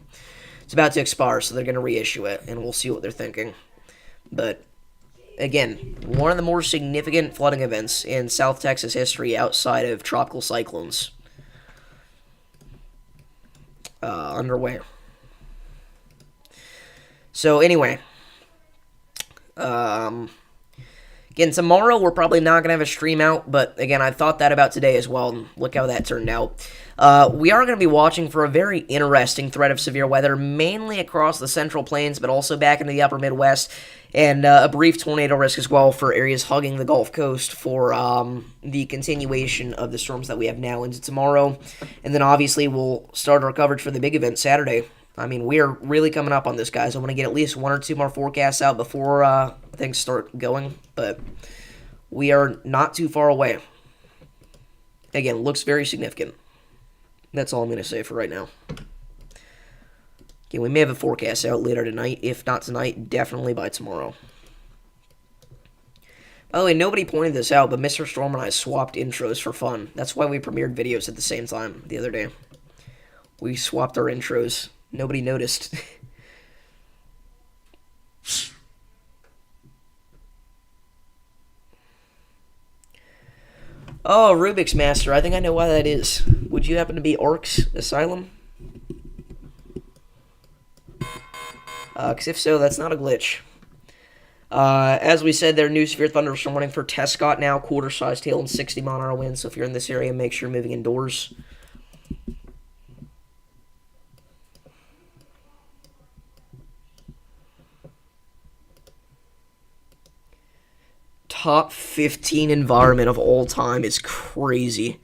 It's about to expire, so they're going to reissue it, and we'll see what they're thinking. But again, one of the more significant flooding events in South Texas history outside of tropical cyclones underway. So anyway, again, tomorrow we're probably not going to have a stream out, but again, I thought that about today as well, and look how that turned out. We are going to be watching for a very interesting threat of severe weather, mainly across the Central Plains, but also back into the upper Midwest, and a brief tornado risk as well for areas hugging the Gulf Coast for the continuation of the storms that we have now into tomorrow. And then obviously we'll start our coverage for the big event Saturday. I mean, we are really coming up on this, guys. I want to get at least 1 or 2 more forecasts out before things start going, but we are not too far away. Again, looks very significant. That's all I'm going to say for right now. Okay, we may have a forecast out later tonight. If not tonight, definitely by tomorrow. By the way, nobody pointed this out, but Mr. Storm and I swapped intros for fun. That's why we premiered videos at the same time the other day. We swapped our intros. Nobody noticed. Oh, Rubik's Master. I think I know why that is. Would you happen to be Orc's Asylum? Because if so, that's not a glitch. As we said, there are new severe thunderstorm warning for Tescott now. Quarter-sized hail and 60-mile-an-hour winds. So if you're in this area, make sure you're moving indoors. Top 15 environment of all time is crazy.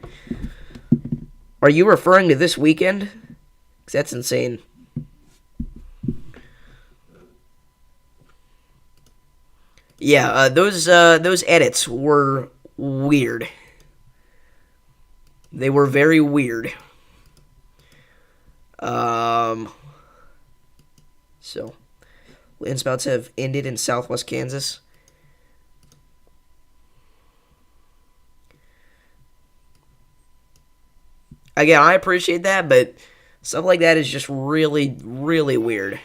Are you referring to this weekend? Because that's insane. Yeah, those edits were weird. They were very weird. So, landspouts have ended in southwest Kansas. Again, I appreciate that, but stuff like that is just really, really weird.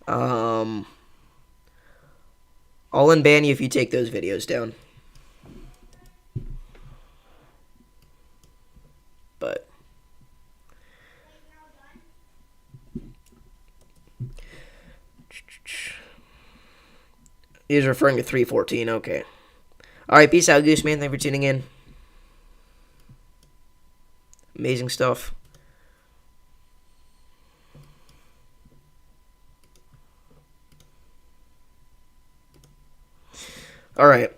I'll unban you if you take those videos down. But he's referring to 314, okay. Alright, peace out, Gooseman. Thank you for tuning in. Amazing stuff. Alright.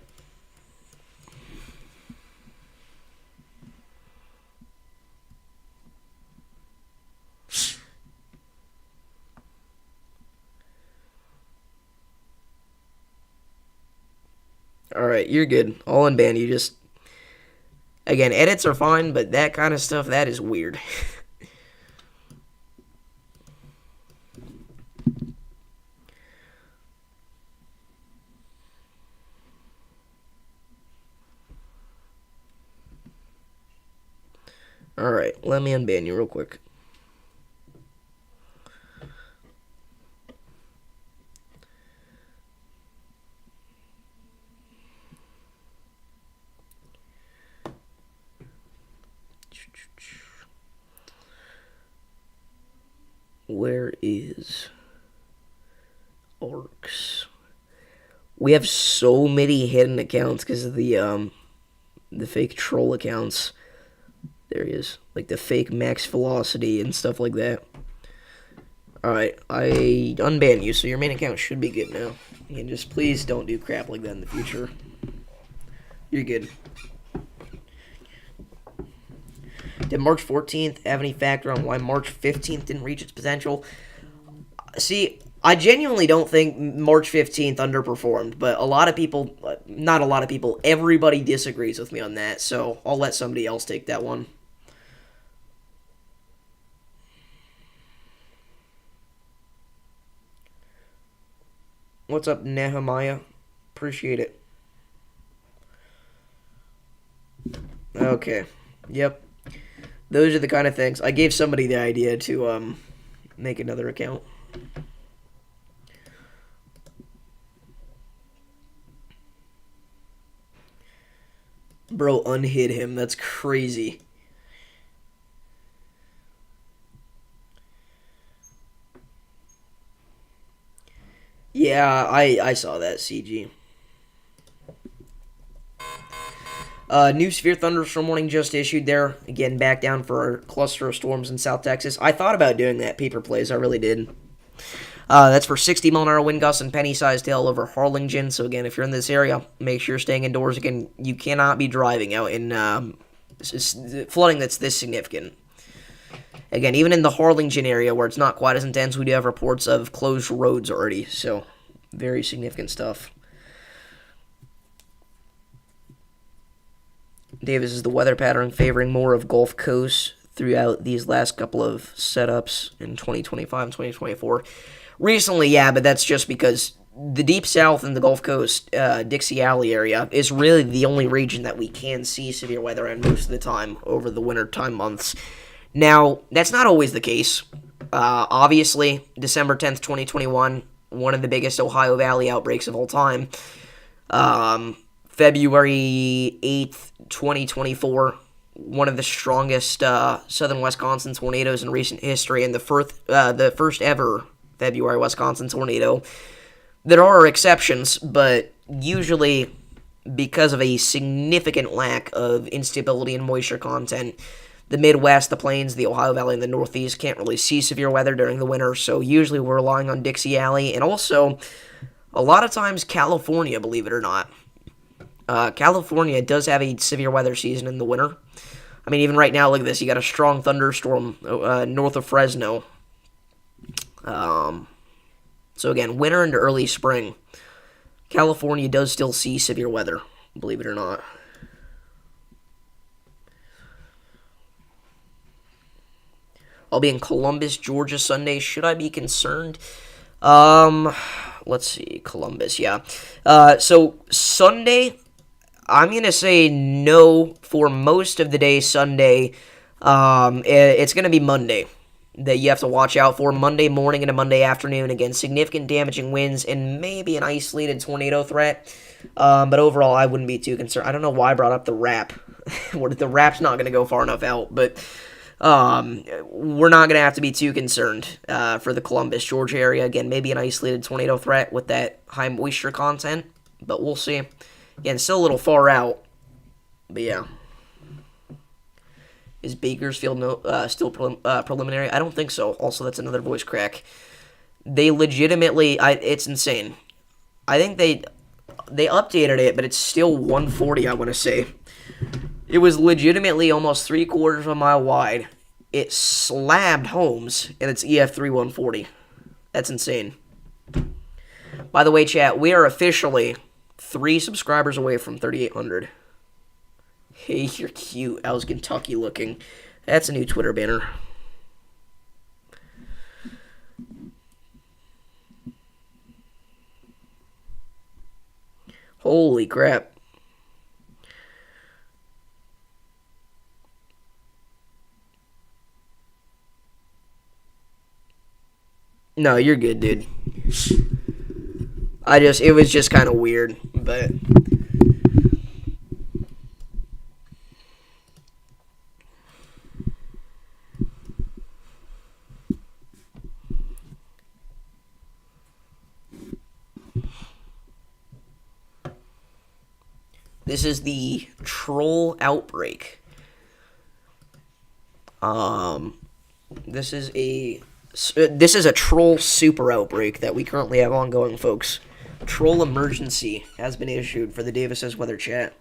Alright, you're good. I'll unban you. Just, again, edits are fine, but that kind of stuff, that is weird. Alright, let me unban you real quick. Where is Orcs? We have so many hidden accounts because of the fake troll accounts. There he is. Like the fake max velocity and stuff like that. Alright, I unban you, so your main account should be good now. And just please don't do crap like that in the future. You're good. Did March 14th have any factor on why March 15th didn't reach its potential? See, I genuinely don't think March 15th underperformed, but a lot of people, not a lot of people, everybody disagrees with me on that, so I'll let somebody else take that one. What's up, Nehemiah? Appreciate it. Okay. Yep. Those are the kind of things. I gave somebody the idea to make another account. Bro, unhid him. That's crazy. Yeah, I saw that, CG. New severe thunderstorm warning just issued there. Again, back down for a cluster of storms in South Texas. I thought about doing that paper plays. I really did. That's for 60-mile-an-hour wind gusts and penny-sized hail over Harlingen. So, again, if you're in this area, make sure you're staying indoors. Again, you cannot be driving out in flooding that's this significant. Again, even in the Harlingen area where it's not quite as intense, we do have reports of closed roads already. So, very significant stuff. Davis, is the weather pattern favoring more of Gulf Coast throughout these last couple of setups in 2025 and 2024? Recently, yeah, but that's just because the Deep South and the Gulf Coast, Dixie Alley area, is really the only region that we can see severe weather in most of the time over the wintertime months. Now, that's not always the case. Obviously, December 10th, 2021, one of the biggest Ohio Valley outbreaks of all time. February 8th, 2024, one of the strongest southern Wisconsin tornadoes in recent history, and the first ever February Wisconsin tornado. There are exceptions, but usually because of a significant lack of instability and moisture content, the Midwest, the Plains, the Ohio Valley, and the Northeast can't really see severe weather during the winter, so usually we're relying on Dixie Alley, and also, a lot of times, California, believe it or not. California does have a severe weather season in the winter. I mean, even right now, look at this. You got a strong thunderstorm north of Fresno. So again, winter into early spring. California does still see severe weather, believe it or not. I'll be in Columbus, Georgia Sunday. Should I be concerned? Let's see. Columbus, yeah. So Sunday, I'm going to say no for most of the day Sunday. It's going to be Monday that you have to watch out for. Monday morning and a Monday afternoon. Again, significant damaging winds and maybe an isolated tornado threat. But overall, I wouldn't be too concerned. I don't know why I brought up the wrap. The wrap's not going to go far enough out, but we're not going to have to be too concerned for the Columbus, Georgia area. Again, maybe an isolated tornado threat with that high moisture content, but we'll see. Again, still a little far out, but yeah. Is Bakersfield still preliminary? I don't think so. Also, that's another voice crack. They legitimately, it's insane. I think they updated it, but it's still 140, I want to say. It was legitimately almost 3/4 of a mile wide. It slabbed homes, and it's EF3 140. That's insane. By the way, chat, we are officially 3 subscribers away from 3,800. Hey, you're cute. I was Kentucky looking. That's a new Twitter banner. Holy crap. No, you're good, dude. It was just kind of weird, but... This is the troll outbreak. This is a troll super outbreak that we currently have ongoing, folks. Troll emergency has been issued for the Davis's weather chat.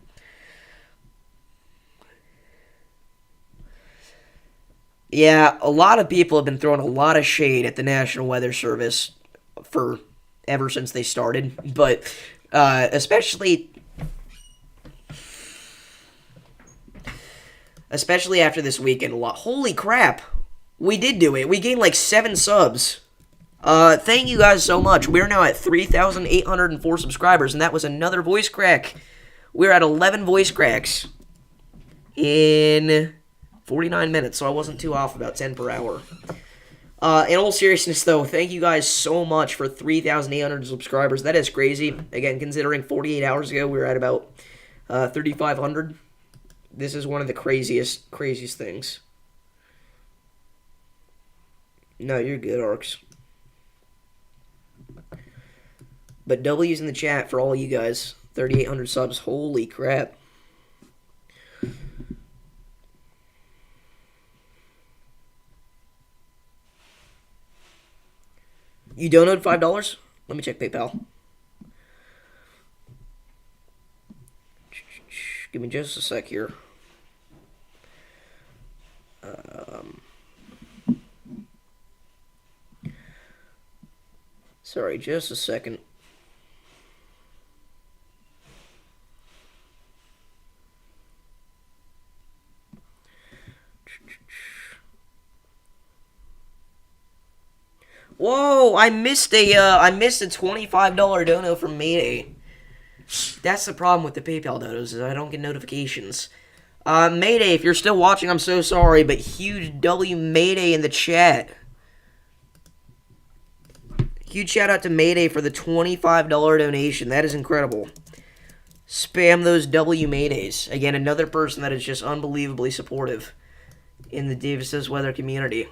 Yeah, a lot of people have been throwing a lot of shade at the National Weather Service for ever since they started, but especially after this weekend. A lot. Holy crap, we did do it. We gained like 7 subs. Thank you guys so much. We're now at 3,804 subscribers, and that was another voice crack. We're at 11 voice cracks in 49 minutes, so I wasn't too off, about 10 per hour. In all seriousness, though, thank you guys so much for 3,800 subscribers. That is crazy. Again, considering 48 hours ago we were at about 3,500. This is one of the craziest things. No, you're good, Arcs. But W's in the chat for all you guys. 3,800 subs. Holy crap. You donated $5? Let me check PayPal. Give me just a sec here. Sorry, just a second. Whoa! I missed a $25 dono from Mayday. That's the problem with the PayPal donos, is I don't get notifications. Mayday, if you're still watching, I'm so sorry, but huge W Mayday in the chat. Huge shout out to Mayday for the $25 donation. That is incredible. Spam those W Maydays. Again, another person that is just unbelievably supportive in the Davis Weather community.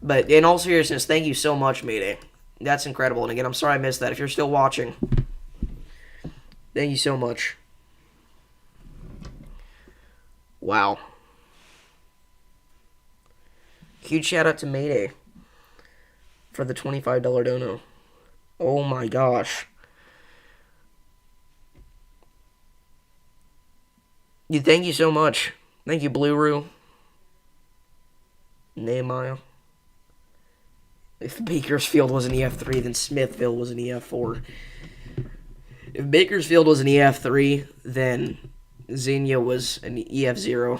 But in all seriousness, thank you so much, Mayday. That's incredible. And again, I'm sorry I missed that. If you're still watching, thank you so much. Wow. Huge shout out to Mayday for the $25 dono. Oh my gosh. Thank you so much. Thank you, Blue Roo. Nehemiah. If Bakersfield was an EF3, then Smithville was an EF4. If Bakersfield was an EF3, then Xenia was an EF0.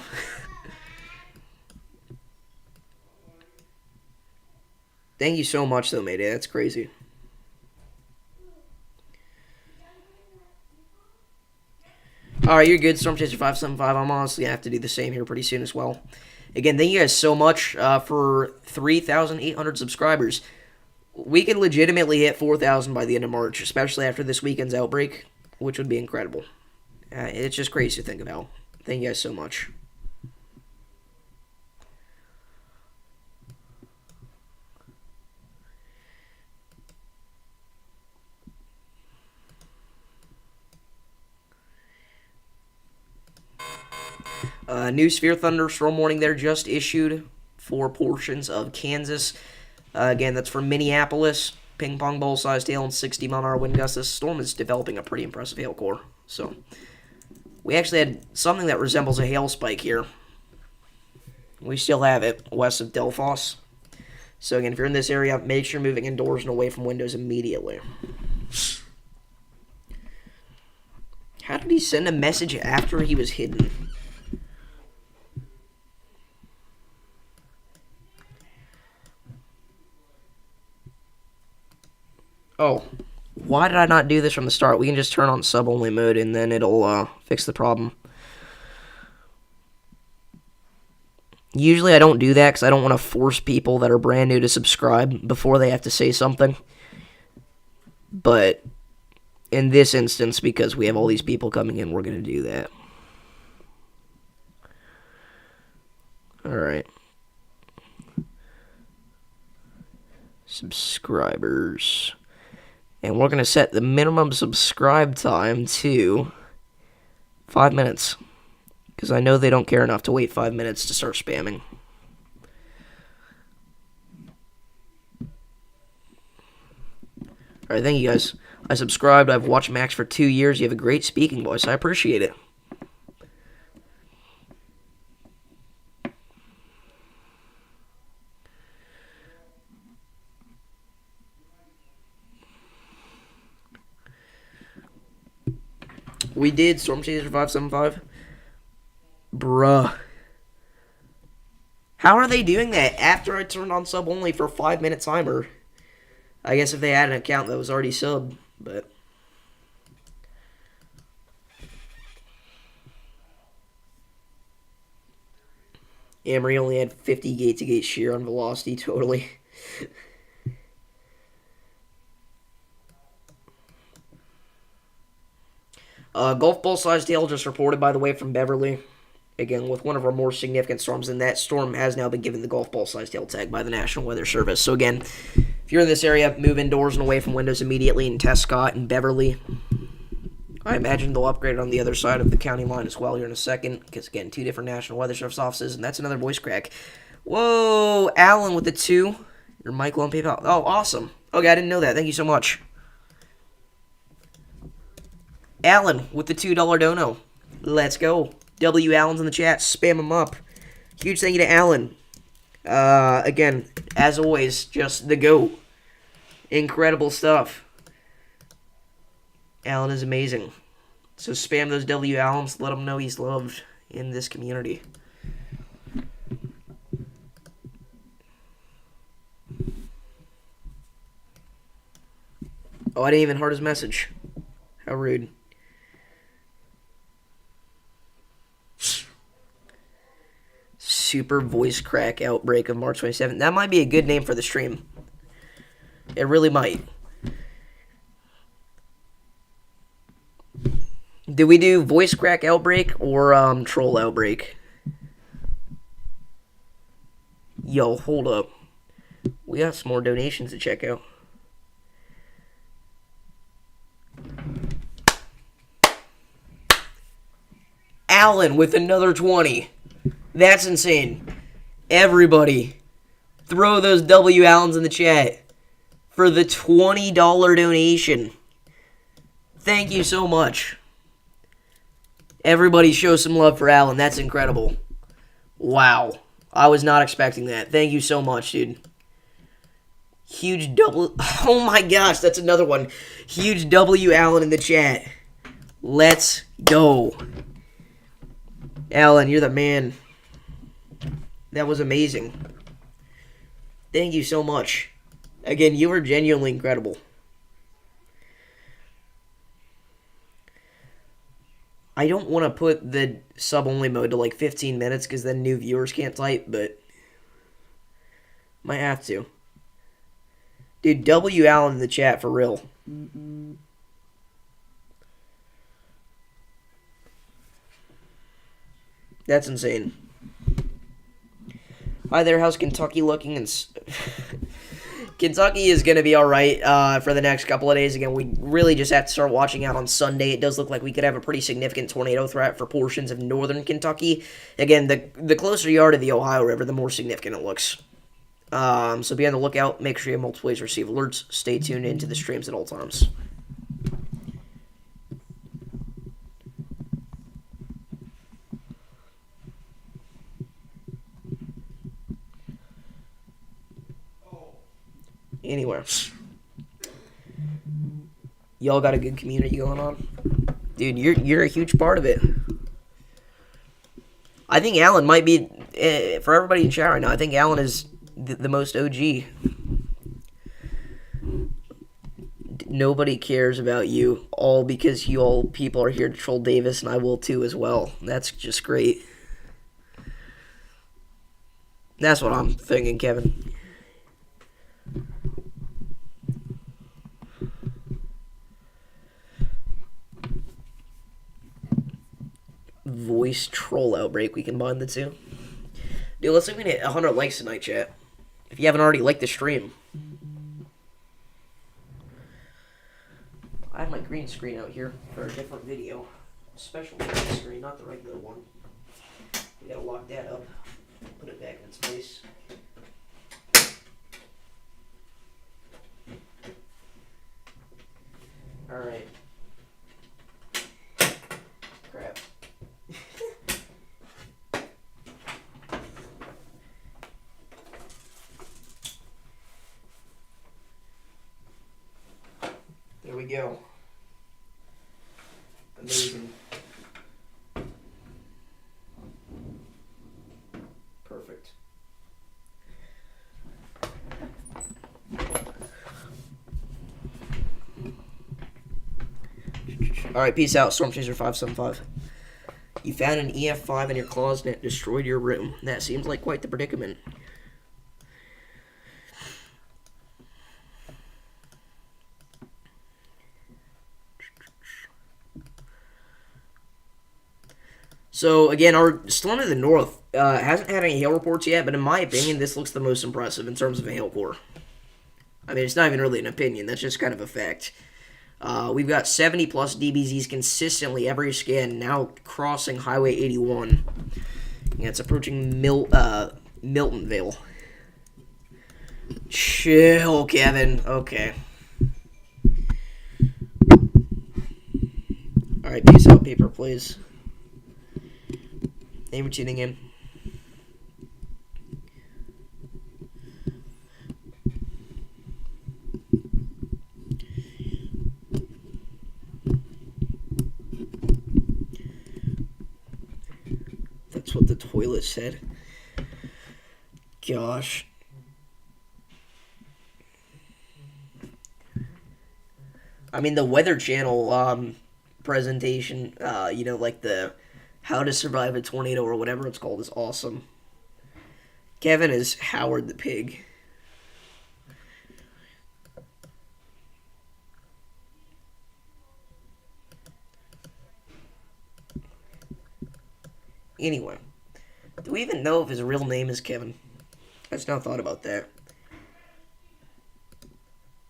Thank you so much, though, Mayday. That's crazy. Alright, you're good, Stormchaser575. I'm honestly going to have to do the same here pretty soon as well. Again, thank you guys so much for 3,800 subscribers. We can legitimately hit 4,000 by the end of March, especially after this weekend's Outbreak, which would be incredible. It's just crazy to think about. Thank you guys so much. New severe thunderstorm warning there just issued for portions of Kansas. Again, that's for Minneapolis. Ping pong ball sized hail and 60-mile-an-hour wind gusts. This storm is developing a pretty impressive hail core. So, we actually had something that resembles a hail spike here. We still have it west of Delphos. So again, if you're in this area, make sure you're moving indoors and away from windows immediately. How did he send a message after he was hidden? Oh, why did I not do this from the start? We can just turn on sub-only mode and then it'll fix the problem. Usually I don't do that because I don't want to force people that are brand new to subscribe before they have to say something. But in this instance, because we have all these people coming in, we're going to do that. Alright. Subscribers. And we're going to set the minimum subscribe time to 5 minutes. Because I know they don't care enough to wait 5 minutes to start spamming. Alright, thank you guys. I subscribed. I've watched Max for 2 years. You have a great speaking voice. I appreciate it. We did. Storm Chaser 575. Bruh. How are they doing that after I turned on sub only for 5-minute timer? I guess if they had an account that was already subbed, but... Amory only had 50 gate-to-gate shear on velocity, totally. Golf ball size tail just reported, by the way, from Beverly. Again, with one of our more significant storms, and that storm has now been given the golf ball size tail tag by the National Weather Service. So again, if you're in this area, move indoors and away from windows immediately in Tescott and Beverly. I imagine they'll upgrade it on the other side of the county line as well here in a second, because again, 2 different National Weather Service offices, and that's another voice crack. Whoa, Alan with the 2. Your Michael on PayPal. Oh, awesome. Okay, I didn't know that. Thank you so much. Alan with the $2 dono. Let's go. W. Allen's in the chat. Spam him up. Huge thank you to Alan. Again, as always, just the GOAT. Incredible stuff. Alan is amazing. So spam those W. Allens. Let him know he's loved in this community. Oh, I didn't even heard his message. How rude. Super voice crack outbreak of March 27th. That might be a good name for the stream. It really might. Did we do voice crack outbreak or troll outbreak? Yo, hold up. We got some more donations to check out. Alan with another 20. That's insane. Everybody, throw those W. Allens in the chat for the $20 donation. Thank you so much. Everybody show some love for Alan. That's incredible. Wow. I was not expecting that. Thank you so much, dude. Huge double... Oh my gosh, that's another one. Huge W. Allen in the chat. Let's go. Alan, you're the man. That was amazing. Thank you so much. Again, you were genuinely incredible. I don't want to put the sub-only mode to like 15 minutes because then new viewers can't type, but might have to. Dude, W. Allen in the chat for real. That's insane. Hi there, how's Kentucky looking? Kentucky is going to be alright for the next couple of days. Again, we really just have to start watching out on Sunday. It does look like we could have a pretty significant tornado threat for portions of northern Kentucky. Again, the closer you are to the Ohio River, the more significant it looks. So be on the lookout. Make sure you have multiple ways to receive alerts. Stay tuned into the streams at all times. Anywhere. Y'all got a good community going on? Dude, you're a huge part of it. I think Alan might be, for everybody in chat right now, I think Alan is the most OG. Nobody cares about you, all because you all people are here to troll Davis, and I will too as well. That's just great. That's what I'm thinking, Kevin. Voice troll outbreak. We combine the two. Dude, let's see if we can hit 100 likes tonight, chat. If you haven't already liked the stream. I have my green screen out here for a different video. Special green screen, not the regular one. We gotta lock that up. Put it back in its place. Alright. Crap. There we go. Amazing. Alright, peace out, Storm Chaser 575. You found an EF5 in your closet and it destroyed your room. That seems like quite the predicament. So, again, our storm to the north hasn't had any hail reports yet, but in my opinion, this looks the most impressive in terms of a hail core. I mean, it's not even really an opinion. That's just kind of a fact. We've got 70-plus DBZs consistently every scan, now crossing Highway 81. Yeah, it's approaching Miltonville. Chill, Kevin. Okay. Alright, peace out, paper, please. Thank you for tuning in. That's what the toilet said. Gosh. I mean, the Weather Channel presentation, you know, like the How to Survive a Tornado or whatever it's called, is awesome. Kevin is Howard the Pig. Anyway, do we even know if his real name is Kevin? I just now thought about that.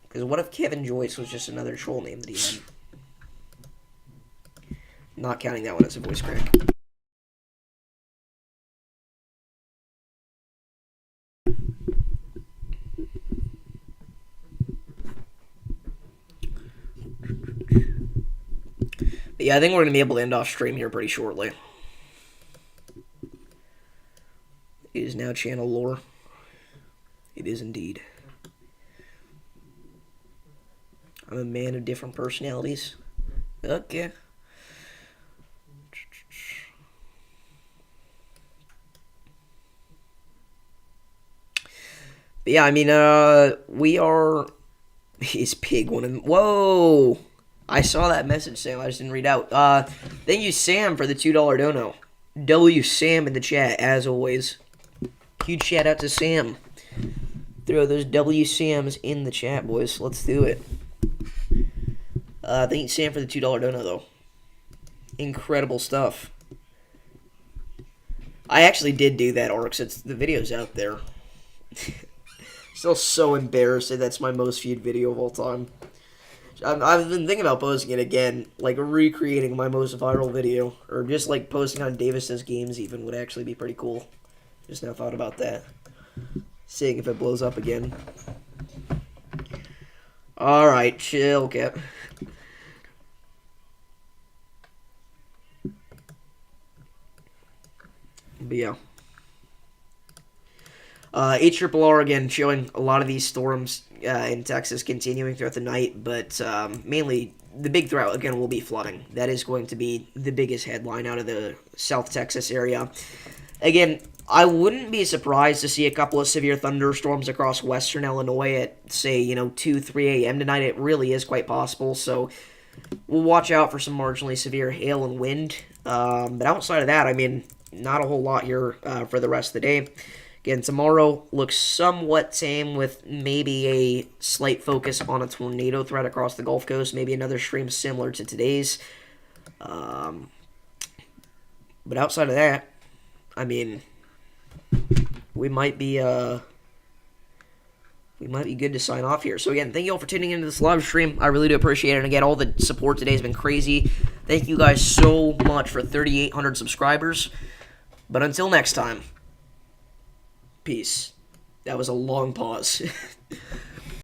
Because what if Kevin Joyce was just another troll name that he had? Not counting that one as a voice crack. But yeah, I think we're going to be able to end off stream here pretty shortly. It is now channel lore. It is indeed. I'm a man of different personalities. Okay. But yeah, I mean, we are... He's pig one of them. Whoa! I saw that message, Sam. I just didn't read out. Thank you, Sam, for the $2 dono. W Sam in the chat, as always. Huge shout out to Sam. Throw those W Sams in the chat, boys. Let's do it. Thank you, Sam, for the $2 dono, though. Incredible stuff. I actually did do that, Orcs. The video's out there. Still so embarrassed that that's my most viewed video of all time. I've been thinking about posting it again, like recreating my most viral video, or just like posting on Davis's games even would actually be pretty cool. Just now thought about that. Seeing if it blows up again. Alright, chill, Cap. But yeah. HRRR again showing a lot of these storms in Texas continuing throughout the night, but mainly the big threat again will be flooding. That is going to be the biggest headline out of the South Texas area. Again, I wouldn't be surprised to see a couple of severe thunderstorms across western Illinois at, say, 2, 3 a.m. tonight. It really is quite possible, so we'll watch out for some marginally severe hail and wind. But outside of that, I mean, not a whole lot here for the rest of the day. Again, tomorrow looks somewhat tame with maybe a slight focus on a tornado threat across the Gulf Coast. Maybe another stream similar to today's. But outside of that, I mean, we might be good to sign off here. So again, thank you all for tuning into this live stream. I really do appreciate it. And again, all the support today has been crazy. Thank you guys so much for 3,800 subscribers. But until next time, peace. That was a long pause.